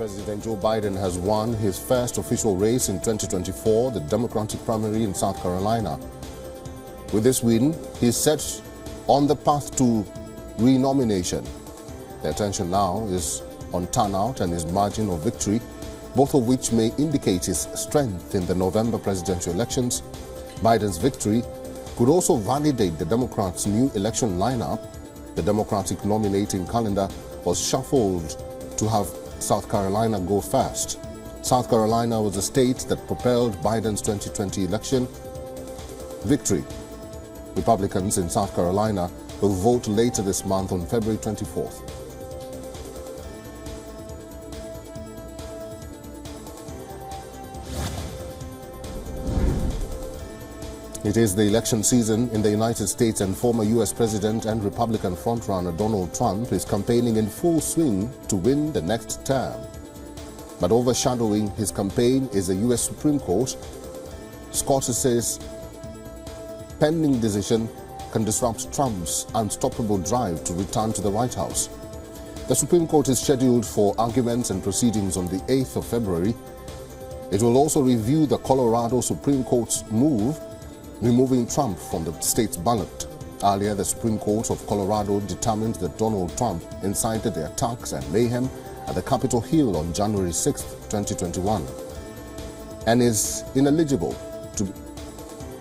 President Joe Biden has won his first official race in 2024, the Democratic primary in South Carolina. With this win, he is set on the path to renomination. The attention now is on turnout and his margin of victory, both of which may indicate his strength in the November presidential elections. Biden's victory could also validate the Democrats' new election lineup. The Democratic nominating calendar was shuffled to have South Carolina go first. South Carolina was the state that propelled Biden's 2020 election victory. Republicans in South Carolina will vote later this month on February 24th. It is the election season in the United States, and former U.S. President and Republican frontrunner Donald Trump is campaigning in full swing to win the next term. But overshadowing his campaign is the U.S. Supreme Court. Scott's pending decision can disrupt Trump's unstoppable drive to return to the White House. The Supreme Court is scheduled for arguments and proceedings on the 8th of February. It will also review the Colorado Supreme Court's move removing Trump from the state's ballot. Earlier, the Supreme Court of Colorado determined that Donald Trump incited the attacks and mayhem at the Capitol Hill on January 6, 2021, and is ineligible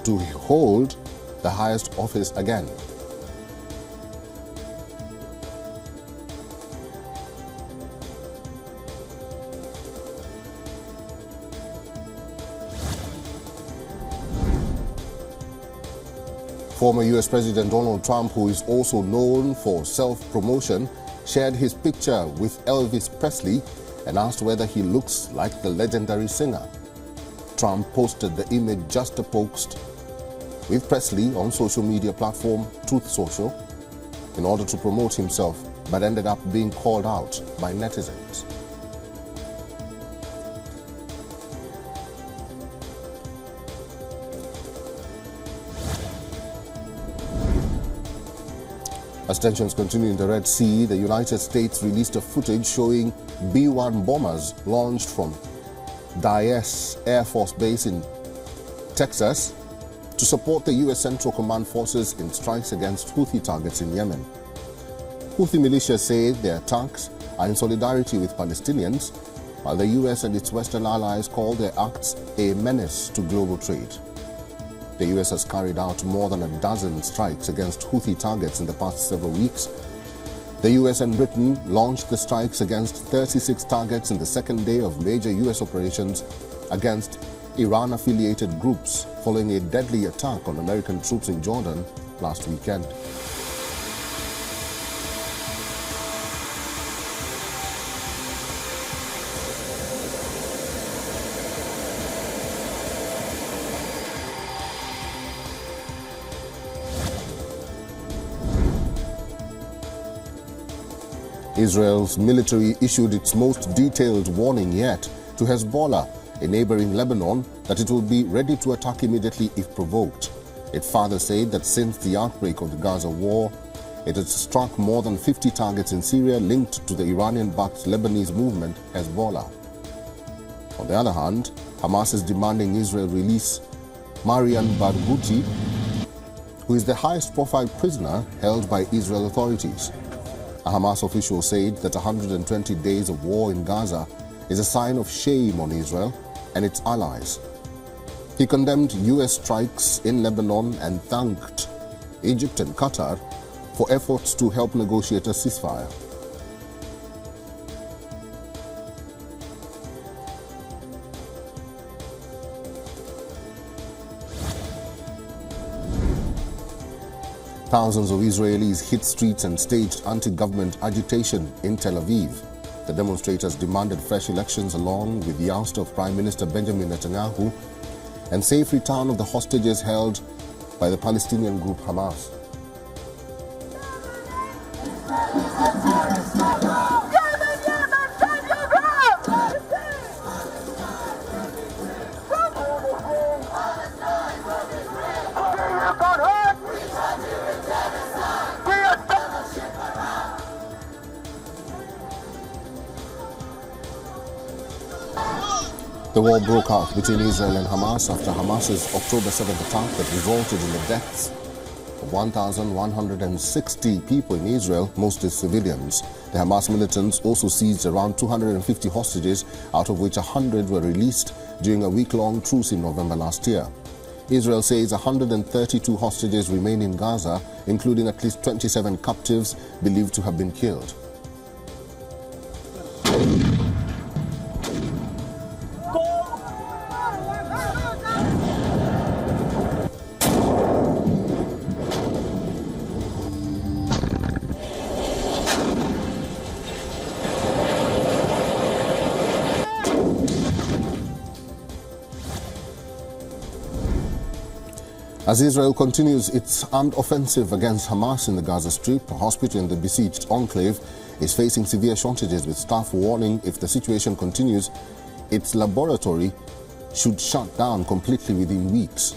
to hold the highest office again. Former U.S. President Donald Trump, who is also known for self-promotion, shared his picture with Elvis Presley and asked whether he looks like the legendary singer. Trump posted the image just a post with Presley on social media platform Truth Social in order to promote himself, but ended up being called out by netizens. As tensions continue in the Red Sea, the United States released a footage showing B-1 bombers launched from Dyess Air Force Base in Texas to support the U.S. Central Command forces in strikes against Houthi targets in Yemen. Houthi militias say their attacks are in solidarity with Palestinians, while the U.S. and its Western allies call their acts a menace to global trade. The U.S. has carried out more than a dozen strikes against Houthi targets in the past several weeks. The U.S. and Britain launched the strikes against 36 targets in the second day of major U.S. operations against Iran-affiliated groups following a deadly attack on American troops in Jordan last weekend. Israel's military issued its most detailed warning yet to Hezbollah, a neighboring Lebanon, that it will be ready to attack immediately if provoked. It further said that since the outbreak of the Gaza war, it has struck more than 50 targets in Syria linked to the Iranian-backed Lebanese movement Hezbollah. On the other hand, Hamas is demanding Israel release Marian Barghouti, who is the highest-profile prisoner held by Israel authorities. A Hamas official said that 120 days of war in Gaza is a sign of shame on Israel and its allies. He condemned U.S. strikes in Lebanon and thanked Egypt and Qatar for efforts to help negotiate a ceasefire. Thousands of Israelis hit streets and staged anti-government agitation in Tel Aviv. The demonstrators demanded fresh elections along with the ouster of Prime Minister Benjamin Netanyahu and safe return of the hostages held by the Palestinian group Hamas. The war broke out between Israel and Hamas after Hamas's October 7th attack that resulted in the deaths of 1,160 people in Israel, mostly civilians. The Hamas militants also seized around 250 hostages, out of which 100 were released during a week-long truce in November last year. Israel says 132 hostages remain in Gaza, including at least 27 captives believed to have been killed. As Israel continues its armed offensive against Hamas in the Gaza Strip, a hospital in the besieged enclave is facing severe shortages, with staff warning if the situation continues, its laboratory should shut down completely within weeks.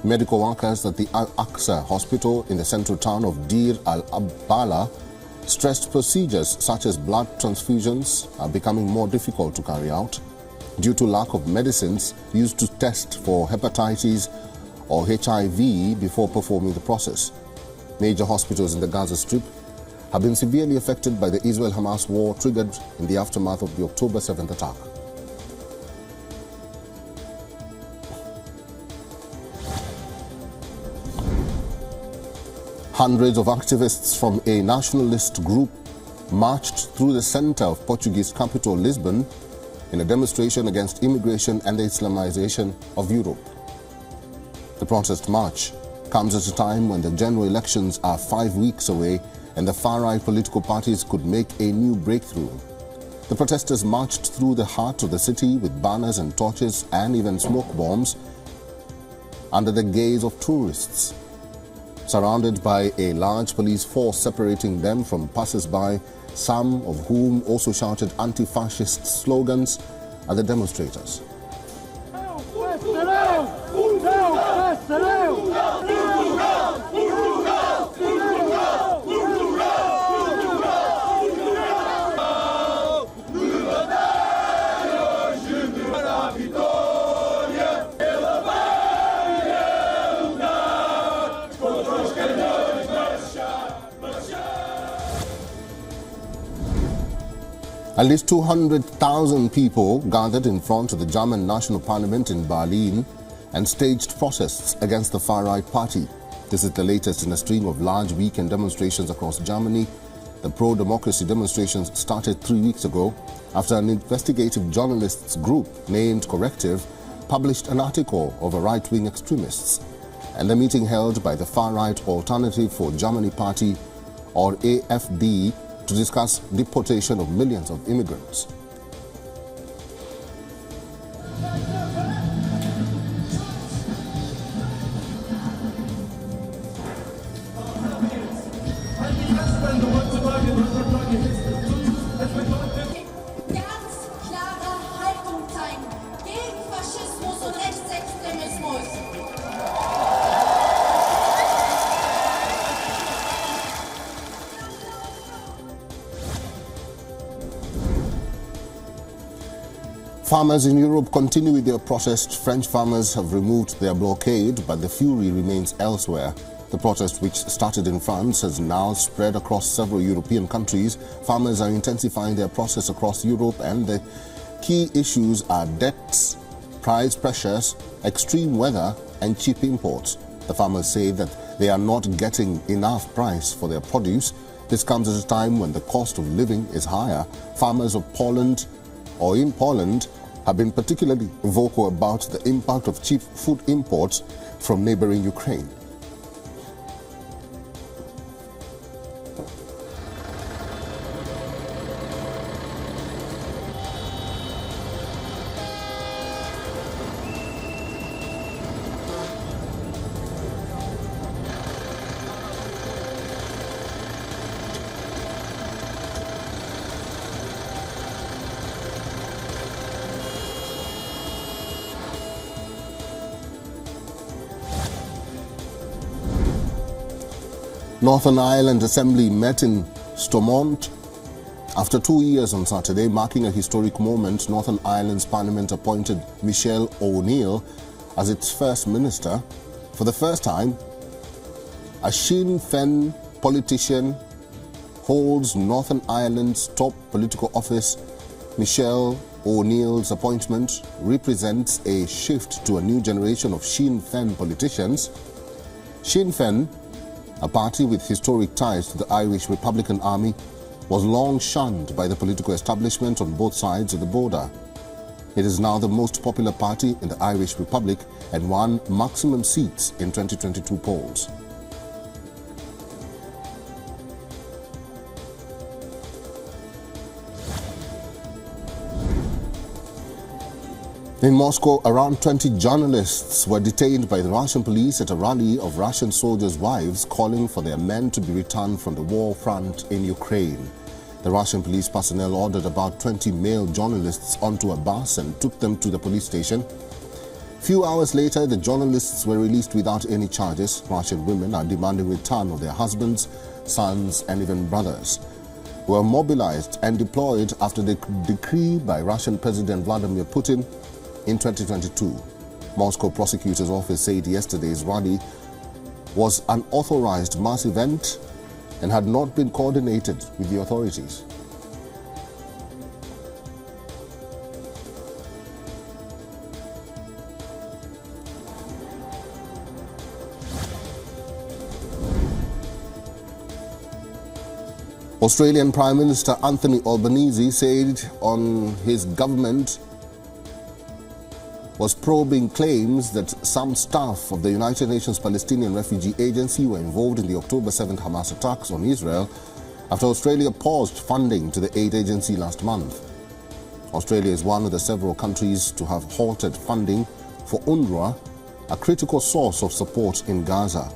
Medical workers at the Al-Aqsa hospital in the central town of Deir al-Bala stressed procedures such as blood transfusions are becoming more difficult to carry out due to lack of medicines used to test for hepatitis or HIV before performing the process. Major hospitals in the Gaza Strip have been severely affected by the Israel-Hamas war triggered in the aftermath of the October 7th attack. Hundreds of activists from a nationalist group marched through the center of Portuguese capital Lisbon in a demonstration against immigration and the Islamization of Europe. The protest march comes at a time when the general elections are 5 weeks away and the far-right political parties could make a new breakthrough. The protesters marched through the heart of the city with banners and torches and even smoke bombs under the gaze of tourists. Surrounded by a large police force separating them from passers-by, some of whom also shouted anti-fascist slogans at the demonstrators. At least 200,000 people gathered in front of the German National Parliament in Berlin and staged protests against the far-right party. This is the latest in a string of large weekend demonstrations across Germany. The pro-democracy demonstrations started 3 weeks ago after an investigative journalists group named Corrective published an article of a right-wing extremists, and the meeting held by the far-right Alternative for Germany Party, or AfD, to discuss deportation of millions of immigrants. Farmers in Europe continue with their protest. French farmers have removed their blockade, but the fury remains elsewhere. The protest, which started in France, has now spread across several European countries. Farmers are intensifying their protest across Europe, and the key issues are debts, price pressures, extreme weather, and cheap imports. The farmers say that they are not getting enough price for their produce. This comes at a time when the cost of living is higher. Farmers of Poland or in Poland have been particularly vocal about the impact of cheap food imports from neighboring Ukraine. Northern Ireland Assembly met in Stormont After 2 years on Saturday, marking a historic moment, Northern Ireland's Parliament appointed Michelle O'Neill as its first minister. For the first time, a Sinn Féin politician holds Northern Ireland's top political office. Michelle O'Neill's appointment represents a shift to a new generation of Sinn Féin politicians. Sinn Féin, a party with historic ties to the Irish Republican Army, was long shunned by the political establishment on both sides of the border. It is now the most popular party in the Irish Republic and won maximum seats in 2022 polls. In Moscow, around 20 journalists were detained by the Russian police at a rally of Russian soldiers' wives calling for their men to be returned from the war front in Ukraine. The Russian police personnel ordered about 20 male journalists onto a bus and took them to the police station. Few hours later, the journalists were released without any charges. Russian women are demanding return of their husbands, sons, and even brothers, who were mobilized and deployed after the decree by Russian President Vladimir Putin in 2022. Moscow prosecutor's office said yesterday's rally was an unauthorized mass event and had not been coordinated with the authorities. Australian Prime Minister Anthony Albanese said his government was probing claims that some staff of the United Nations Palestinian Refugee Agency were involved in the October 7th Hamas attacks on Israel after Australia paused funding to the aid agency last month. Australia is one of the several countries to have halted funding for UNRWA, a critical source of support in Gaza.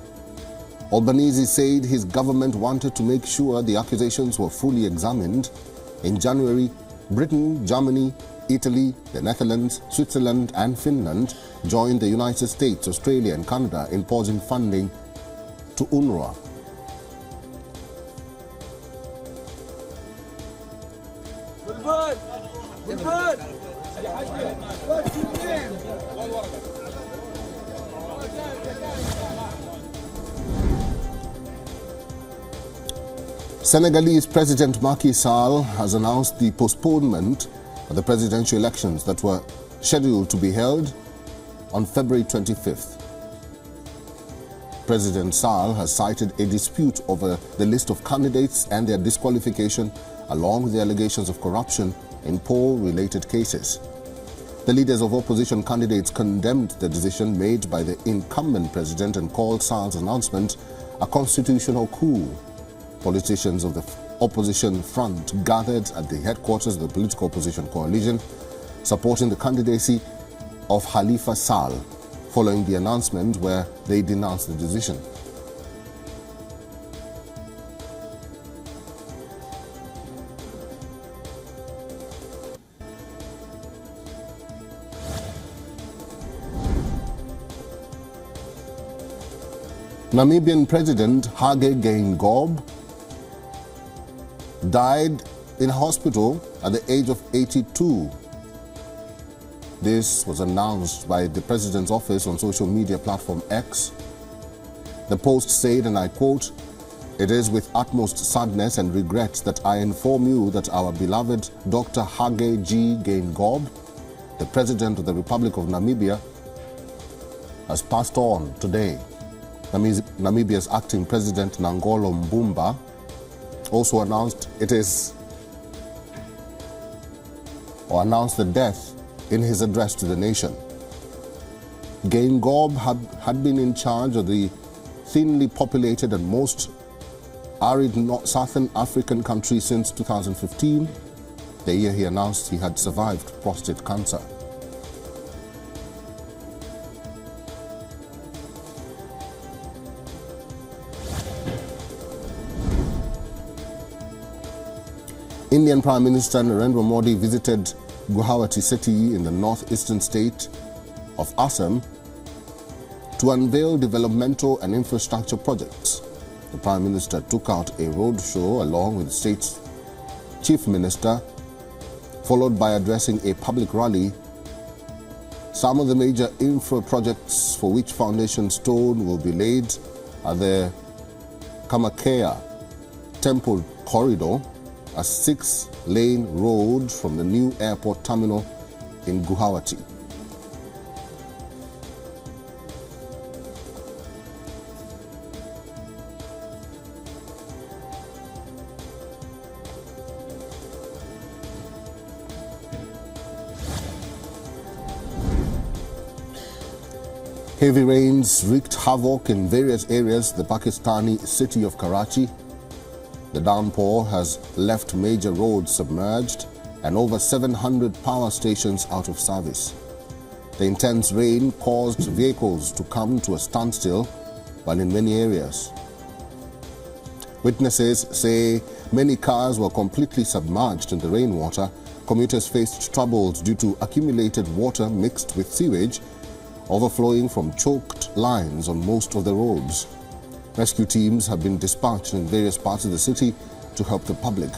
Albanese said his government wanted to make sure the accusations were fully examined. In January, Britain, Germany, Italy, the Netherlands, Switzerland and Finland joined the United States, Australia and Canada in pausing funding to UNRWA. Senegalese President Macky Sall has announced the postponement of the presidential elections that were scheduled to be held on February 25th. President Sall has cited a dispute over the list of candidates and their disqualification, along with the allegations of corruption in poll-related cases. The leaders of opposition candidates condemned the decision made by the incumbent president and called Sall's announcement a constitutional coup. Politicians of the opposition front gathered at the headquarters of the political opposition coalition, supporting the candidacy of Khalifa Sall, following the announcement where they denounced the decision. Namibian President Hage Geingob died in hospital at the age of 82. This was announced by the president's office on social media platform X. The post said, and I quote, "It is with utmost sadness and regret that I inform you that our beloved Dr. Hage G. Geingob, the President of the Republic of Namibia, has passed on today." Namibia's acting president Nangolo Mbumba also announced announced the death in his address to the nation. Geingob had been in charge of the thinly populated and most arid southern African country since 2015, the year he announced he had survived prostate cancer. Indian Prime Minister Narendra Modi visited Guwahati city in the northeastern state of Assam to unveil developmental and infrastructure projects. The Prime Minister took out a roadshow along with the state's chief minister, followed by addressing a public rally. Some of the major infra projects for which foundation stone will be laid are the Kamakea Temple Corridor, a 6-lane road from the new airport terminal in Guwahati. Heavy rains wreaked havoc in various areas of the Pakistani city of Karachi. The downpour has left major roads submerged and over 700 power stations out of service. The intense rain caused vehicles to come to a standstill, while in many areas, witnesses say many cars were completely submerged in the rainwater. Commuters faced troubles due to accumulated water mixed with sewage overflowing from choked lines on most of the roads. Rescue teams have been dispatched in various parts of the city to help the public.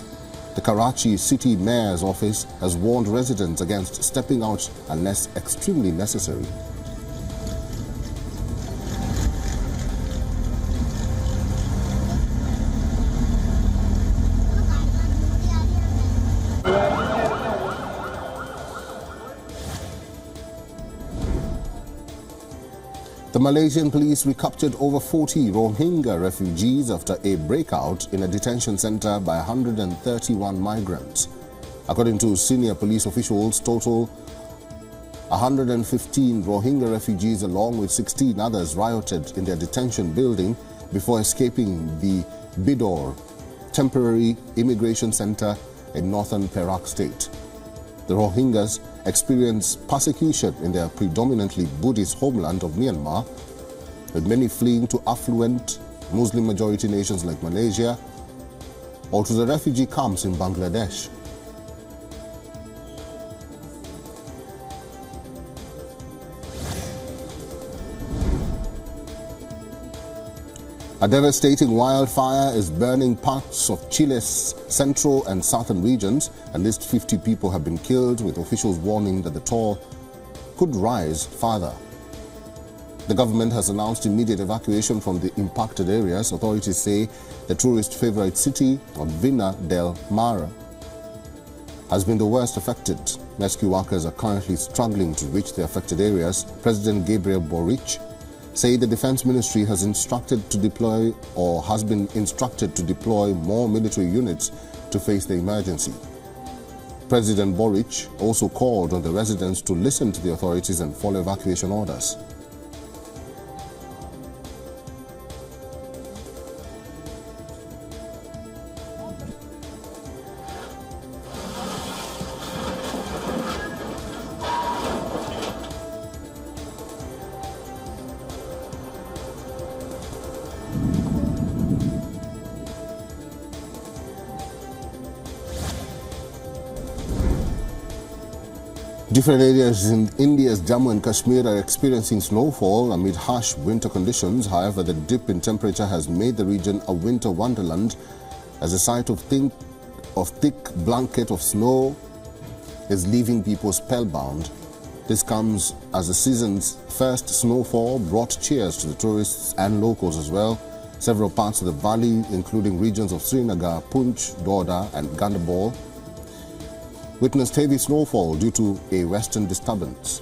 The Karachi City Mayor's office has warned residents against stepping out unless extremely necessary. The Malaysian police recaptured over 40 Rohingya refugees after a breakout in a detention center by 131 migrants. According to senior police officials, total 115 Rohingya refugees along with 16 others rioted in their detention building before escaping the Bidor temporary immigration center in northern Perak state. The Rohingyas experience persecution in their predominantly Buddhist homeland of Myanmar, with many fleeing to affluent Muslim-majority nations like Malaysia or to the refugee camps in Bangladesh. A devastating wildfire is burning parts of Chile's central and southern regions. At least 50 people have been killed, with officials warning that the toll could rise further. The government has announced immediate evacuation from the impacted areas. Authorities say the tourist favorite city of Vina del Mar has been the worst affected. Rescue workers are currently struggling to reach the affected areas. President Gabriel Boric say the Defense Ministry has been instructed to deploy more military units to face the emergency. President Boric also called on the residents to listen to the authorities and follow evacuation orders. Different areas in India's Jammu and Kashmir are experiencing snowfall amid harsh winter conditions. However, the dip in temperature has made the region a winter wonderland, as a sight of thick blanket of snow is leaving people spellbound. This comes as the season's first snowfall brought cheers to the tourists and locals as well. Several parts of the valley, including regions of Srinagar, Poonch, Doda and Gandarbal, witnessed heavy snowfall due to a western disturbance.